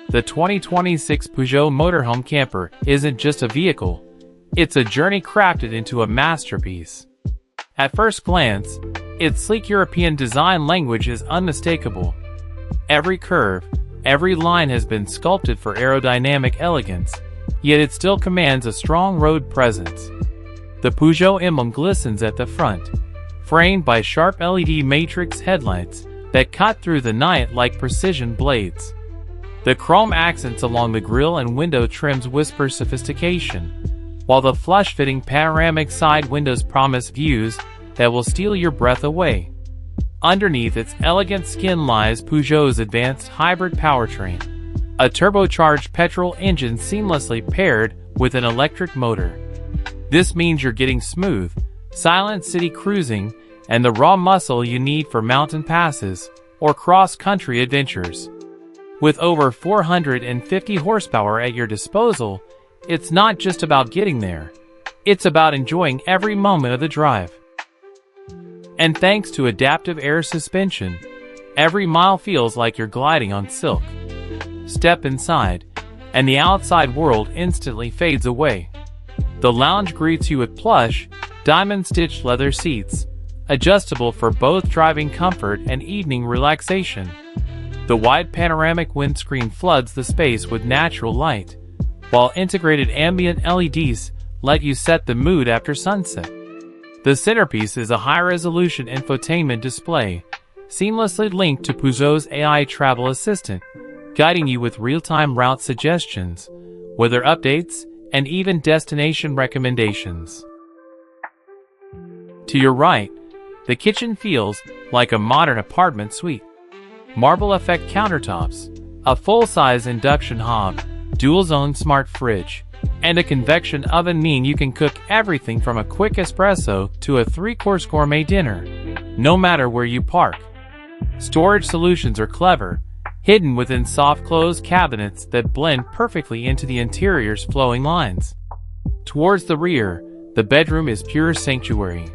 The 2026 Peugeot Motorhome Camper isn't just a vehicle, it's a journey crafted into a masterpiece. At first glance, its sleek European design language is unmistakable. Every curve, every line has been sculpted for aerodynamic elegance, yet it still commands a strong road presence. The Peugeot emblem glistens at the front, framed by sharp LED matrix headlights that cut through the night like precision blades. The chrome accents along the grille and window trims whisper sophistication, while the flush-fitting panoramic side windows promise views that will steal your breath away. Underneath its elegant skin lies Peugeot's advanced hybrid powertrain, a turbocharged petrol engine seamlessly paired with an electric motor. This means you're getting smooth, silent city cruising and the raw muscle you need for mountain passes or cross-country adventures. With over 450 horsepower at your disposal, it's not just about getting there. It's about enjoying every moment of the drive. And thanks to adaptive air suspension, every mile feels like you're gliding on silk. Step inside, and the outside world instantly fades away. The lounge greets you with plush, diamond-stitched leather seats, adjustable for both driving comfort and evening relaxation. The wide panoramic windscreen floods the space with natural light, while integrated ambient LEDs let you set the mood after sunset. The centerpiece is a high-resolution infotainment display, seamlessly linked to Peugeot's AI travel assistant, guiding you with real-time route suggestions, weather updates, and even destination recommendations. To your right, the kitchen feels like a modern apartment suite. Marble effect countertops, a full-size induction hob, dual-zone smart fridge, and a convection oven mean you can cook everything from a quick espresso to a 3-course gourmet dinner, no matter where you park. Storage solutions are clever, hidden within soft-close cabinets that blend perfectly into the interior's flowing lines. Towards the rear, the bedroom is pure sanctuary.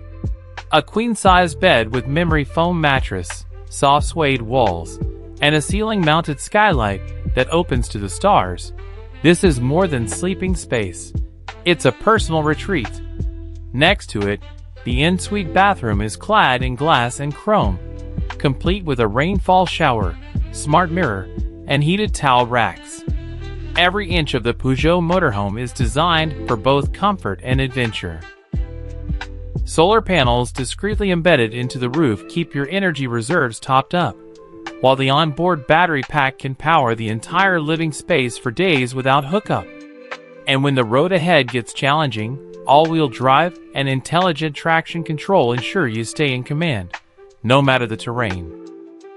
A queen-size bed with memory foam mattress, soft suede walls, and a ceiling-mounted skylight that opens to the stars. This is more than sleeping space. It's a personal retreat. Next to it, the en-suite bathroom is clad in glass and chrome, complete with a rainfall shower, smart mirror, and heated towel racks. Every inch of the Peugeot motorhome is designed for both comfort and adventure. Solar panels discreetly embedded into the roof keep your energy reserves topped up, while the onboard battery pack can power the entire living space for days without hookup. And when the road ahead gets challenging, all-wheel drive and intelligent traction control ensure you stay in command, no matter the terrain.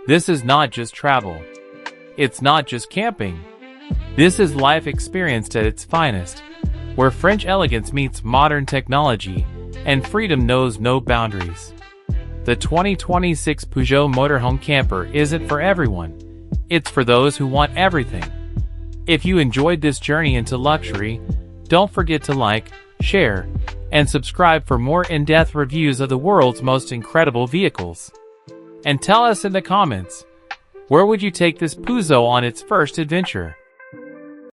This is not just travel. It's not just camping. This is life experienced at its finest, where French elegance meets modern technology, and freedom knows no boundaries. The 2026 Peugeot Motorhome Camper isn't for everyone. It's for those who want everything. If you enjoyed this journey into luxury, don't forget to like, share, and subscribe for more in-depth reviews of the world's most incredible vehicles. And tell us in the comments, where would you take this Peugeot on its first adventure?